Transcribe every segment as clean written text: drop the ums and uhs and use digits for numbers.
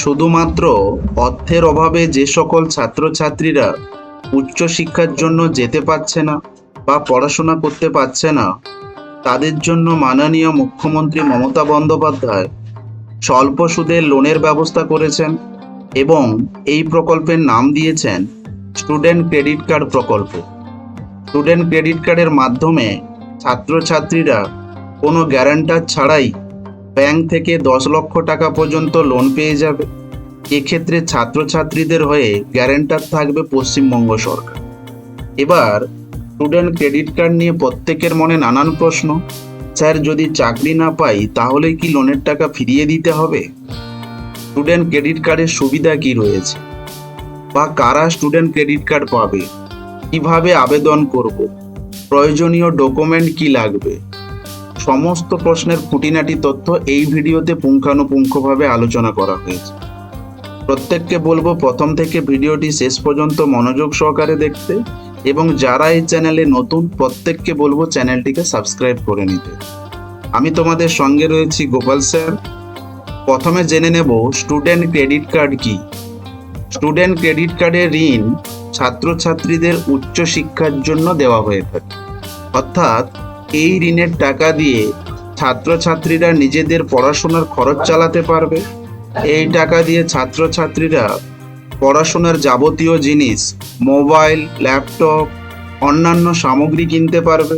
শুধুমাত্র অর্থের অভাবে যে সকল ছাত্রছাত্রীরা উচ্চশিক্ষার জন্য যেতে পারছে না বা পড়াশোনা করতে পারছে না, তাদের জন্য মাননীয় মুখ্যমন্ত্রী মমতা বন্দ্যোপাধ্যায় স্বল্প সুদের লোনের ব্যবস্থা করেছেন এবং এই প্রকল্পের নাম দিয়েছেন স্টুডেন্ট ক্রেডিট কার্ড প্রকল্প। স্টুডেন্ট ক্রেডিট কার্ডের মাধ্যমে ছাত্রছাত্রীরা কোনো গ্যারান্টার ছাড়াই ব্যাংক থেকে 10 লক্ষ টাকা পর্যন্ত লোন পেয়ে যাবে। এক্ষেত্রে ছাত্রছাত্রীদের হয়ে গ্যারান্টার থাকবে পশ্চিমবঙ্গ সরকার। এবার স্টুডেন্ট ক্রেডিট কার্ড নিয়ে প্রত্যেকের মনে নানান প্রশ্ন। স্যার, যদি চাকরি না পাই তাহলে কি লোনের টাকা ফিরিয়ে দিতে হবে? স্টুডেন্ট ক্রেডিট কার্ডের সুবিধা কি রয়েছে, বা কারা স্টুডেন্ট ক্রেডিট কার্ড পাবে, কিভাবে আবেদন করব, প্রয়োজনীয় ডকুমেন্ট কি লাগবে, সমস্ত প্রশ্নের খুঁটিনাটি তথ্য এই ভিডিওতে পুঙ্খানুপুঙ্খভাবে আলোচনা করা হয়েছে। প্রত্যেককে বলবো প্রথম থেকে ভিডিওটি শেষ পর্যন্ত মনোযোগ সহকারে দেখতে, এবং যারা এই চ্যানেলে নতুন প্রত্যেককে বলবো চ্যানেলটিকে সাবস্ক্রাইব করে নিতে। আমি তোমাদের সঙ্গে রয়েছি গোপাল স্যার। প্রথমে জেনে নেব স্টুডেন্ট ক্রেডিট কার্ড কি। স্টুডেন্ট ক্রেডিট কার্ডের ঋণ ছাত্রছাত্রীদের উচ্চশিক্ষার জন্য দেওয়া হয়ে থাকে, অর্থাৎ এই ঋণের টাকা দিয়ে ছাত্রছাত্রীরা নিজেদের পড়াশোনার খরচ চালাতে পারবে। এই টাকা দিয়ে ছাত্রছাত্রীরা পড়াশোনার যাবতীয় জিনিস, মোবাইল, ল্যাপটপ, অন্যান্য সামগ্রী কিনতে পারবে,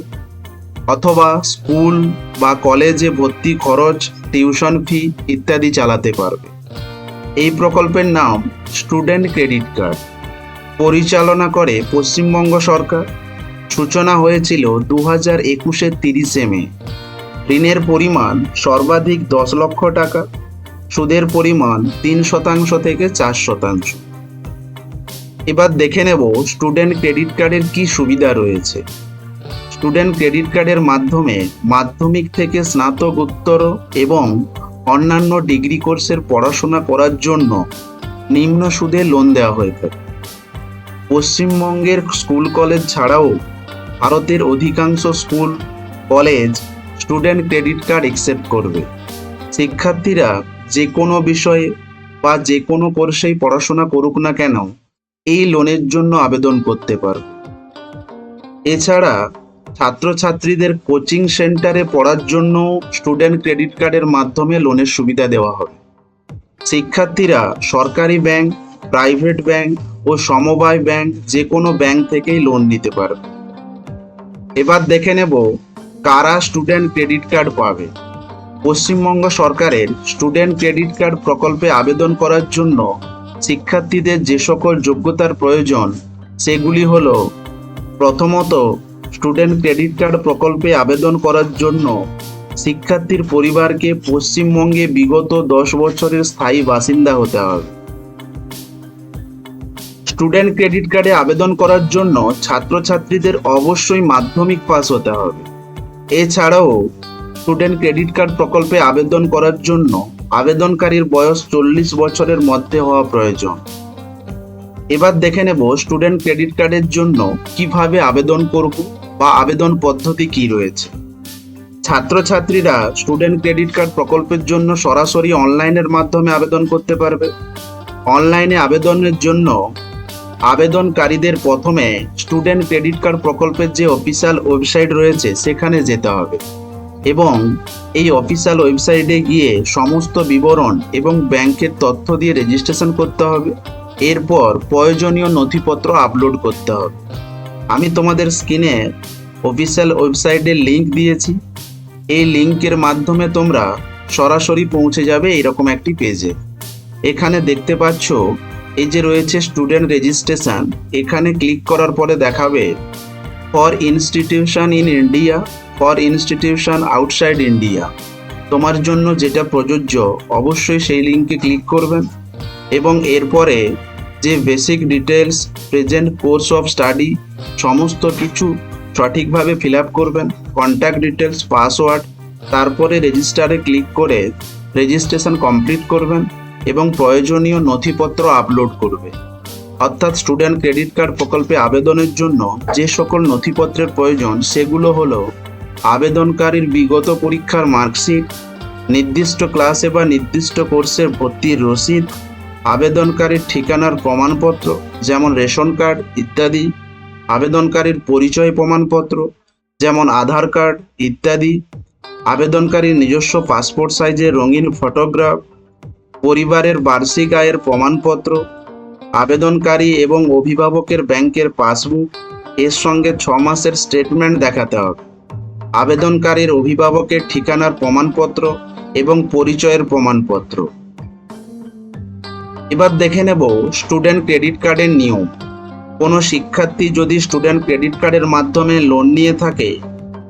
অথবা স্কুল বা কলেজে ভর্তি খরচ, টিউশন ফি ইত্যাদি চালাতে পারবে। এই প্রকল্পের নাম স্টুডেন্ট ক্রেডিট কার্ড। পরিচালনা করে পশ্চিমবঙ্গ সরকার। সূচনা হয়েছিল 2021-এর 30শে মে। ঋণের পরিমাণ সর্বাধিক 10 লক্ষ টাকা। সুদের পরিমাণ 3% থেকে 4%। এবার দেখে নেব স্টুডেন্ট ক্রেডিট কার্ডের কি সুবিধা রয়েছে। স্টুডেন্ট ক্রেডিট কার্ডের মাধ্যমে মাধ্যমিক থেকে স্নাতকোত্তর এবং অন্যান্য ডিগ্রি কোর্সের পড়াশোনা করার জন্য নিম্ন সুদে লোন দেওয়া হয়ে থাকে। পশ্চিমবঙ্গের স্কুল কলেজ ছাড়াও ভারতের অধিকাংশ school college student credit card accept করবে। শিক্ষার্থীরা যে কোনো বিষয়ে বা যে কোনো কোর্সেই পড়াশোনা করুক না কেন, এই লোনের জন্য আবেদন করতে পারবে। এছাড়া ছাত্রছাত্রীদের কোচিং সেন্টারে পড়ার জন্য স্টুডেন্ট ক্রেডিট কার্ডের মাধ্যমে লোনের সুবিধা দেওয়া হবে। শিক্ষার্থীরা সরকারি ব্যাংক, প্রাইভেট ব্যাংক ও সমবায় ব্যাংক যে কোনো ব্যাংক থেকেই লোন নিতে পারবে। এবার দেখে নেব কারা স্টুডেন্ট ক্রেডিট কার্ড পাবে। পশ্চিমবঙ্গ সরকারের স্টুডেন্ট ক্রেডিট কার্ড প্রকল্পে আবেদন করার জন্য শিক্ষার্থীদের যে সকল যোগ্যতার প্রয়োজন সেগুলি হলো: প্রথমত, স্টুডেন্ট ক্রেডিট কার্ড প্রকল্পে আবেদন করার জন্য শিক্ষার্থীর পরিবারকে পশ্চিমবঙ্গে বিগত 10 বছরের স্থায়ী বাসিন্দা হতে হবে। স্টুডেন্ট ক্রেডিট কার্ডে আবেদন করার জন্য ছাত্রছাত্রীদের অবশ্যই মাধ্যমিক পাস হতে হবে। এছাড়াও স্টুডেন্ট ক্রেডিট কার্ড প্রকল্পে আবেদন করার জন্য আবেদনকারীর বয়স 40 বছরের মধ্যে হওয়া প্রয়োজন। এবার দেখে নেব স্টুডেন্ট ক্রেডিট কার্ডের জন্য কিভাবে আবেদন করব বা আবেদন পদ্ধতি কি রয়েছে। ছাত্রছাত্রীরা স্টুডেন্ট ক্রেডিট কার্ড প্রকল্পের জন্য সরাসরি অনলাইনের মাধ্যমে আবেদন করতে পারবে। অনলাইনে আবেদনের জন্য আবেদনকারীদের প্রথমে স্টুডেন্ট ক্রেডিট কার্ড প্রকল্পের যে অফিসিয়াল ওয়েবসাইট রয়েছে সেখানে যেতে হবে, এবং এই অফিসিয়াল ওয়েবসাইটে গিয়ে সমস্ত বিবরণ এবং ব্যাংকের তথ্য দিয়ে রেজিস্ট্রেশন করতে হবে। এরপর প্রয়োজনীয় নথিপত্র আপলোড করতে হবে। আমি তোমাদের স্ক্রিনে অফিসিয়াল ওয়েবসাইটের লিঙ্ক দিয়েছি। এই লিঙ্কের মাধ্যমে তোমরা সরাসরি পৌঁছে যাবে এরকম একটি পেজে। এখানে দেখতে পাচ্ছ এই যে রয়েছে স্টুডেন্ট রেজিস্ট্রেশন। এখানে ক্লিক করার পরে দেখাবে for institution in India, for institution outside India. তোমার জন্য যেটা প্রযোজ্য অবশ্যই সেই লিঙ্কে ক্লিক করবেন, এবং এরপরে যে basic details, present course of study সমস্ত কিছু সঠিকভাবে ফিল আপ করবেন, কন্ট্যাক্ট ডিটেলস, পাসওয়ার্ড, তারপরে রেজিস্টারে ক্লিক করে রেজিস্ট্রেশন কমপ্লিট করবেন এবং প্রয়োজনীয় নথিপত্র আপলোড করবে। অর্থাৎ স্টুডেন্ট ক্রেডিট কার্ড প্রকল্পে আবেদনের জন্য যে সকল নথিপত্রের প্রয়োজন সেগুলো হলো আবেদনকারীর বিগত পরীক্ষার মার্কশিট, নির্দিষ্ট ক্লাসে বা নির্দিষ্ট কোর্সের ভর্তির রসিদ, আবেদনকারীর ঠিকানার প্রমাণপত্র যেমন রেশন কার্ড ইত্যাদি, আবেদনকারীর পরিচয় প্রমাণপত্র যেমন আধার কার্ড ইত্যাদি, আবেদনকারীর নিজস্ব পাসপোর্ট সাইজের রঙিন ফটোগ্রাফ, পরিবারের বার্ষিক আয়ের প্রমাণপত্র, আবেদনকারী এবং অভিভাবকের ব্যাংকের পাসবুক, এর সঙ্গে 6 মাসের স্টেটমেন্ট দেখাতে হবে, আবেদনকারীর অভিভাবকের ঠিকানার প্রমাণপত্র এবং পরিচয়ের প্রমাণপত্র। এবার দেখে নেব স্টুডেন্ট ক্রেডিট কার্ডের নিয়ম। কোনো শিক্ষার্থী যদি স্টুডেন্ট ক্রেডিট কার্ডের মাধ্যমে লোন নিয়ে থাকে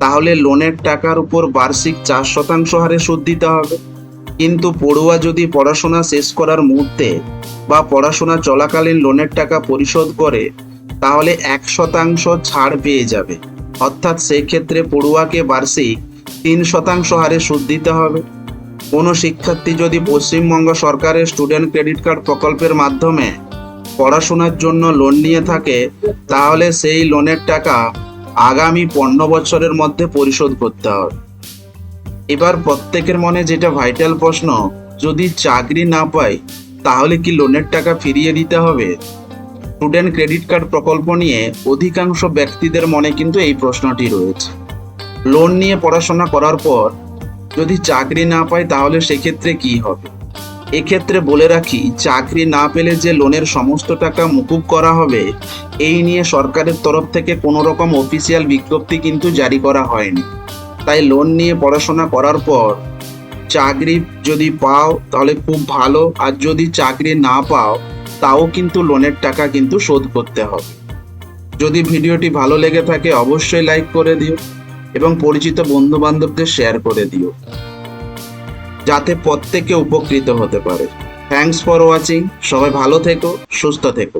তাহলে লোনের টাকার উপর বার্ষিক 4% হারে সুদ দিতে হবে। কিন্তু পড়ুয়া যদি পড়াশোনা শেষ করার মুহূর্তে বা পড়াশোনা চলাকালীন লোনের টাকা পরিশোধ করে তাহলে 1% ছাড় পেয়ে যাবে। অর্থাৎ সেক্ষেত্রে পড়ুয়াকে বার্ষিক 3% হারে সুদ দিতে হবে। কোনো শিক্ষার্থী যদি পশ্চিমবঙ্গ সরকারের স্টুডেন্ট ক্রেডিট কার্ড প্রকল্পের মাধ্যমে পড়াশোনার জন্য লোন নিয়ে থাকে তাহলে সেই লোনের টাকা আগামী 15 বছরের মধ্যে পরিশোধ করতে হবে। এবার প্রত্যেকের মনে যেটা ভাইটাল প্রশ্ন, যদি চাকরি না পাই তাহলে কি লোনের টাকা ফিরিয়ে দিতে হবে? স্টুডেন্ট ক্রেডিট কার্ড প্রকল্প নিয়ে অধিকাংশ ব্যক্তিদের মনে কিন্তু এই প্রশ্নটি রয়েছে। লোন নিয়ে পড়াশোনা করার পর যদি চাকরি না পাই তাহলে সেক্ষেত্রে কি হবে? এক্ষেত্রে বলে রাখি, চাকরি না পেলে যে লোনের সমস্ত টাকা মকুব করা হবে এই নিয়ে সরকারের তরফ থেকে কোনো রকম অফিসিয়াল বিজ্ঞপ্তি কিন্তু জারি করা হয়নি। তাই লোন নিয়ে পড়াশোনা করার পর চাকরি যদি পাও তাহলে খুব ভালো, আর যদি চাকরি না পাও তাও কিন্তু লোনের টাকা কিন্তু শোধ করতে হবে। যদি ভিডিওটি ভালো লেগে থাকে অবশ্যই লাইক করে দিও এবং পরিচিত বন্ধু বান্ধবদের শেয়ার করে দিও যাতে প্রত্যেকে উপকৃত হতে পারে। Thanks for watching. সবাই ভালো থেকো, সুস্থ থেকো।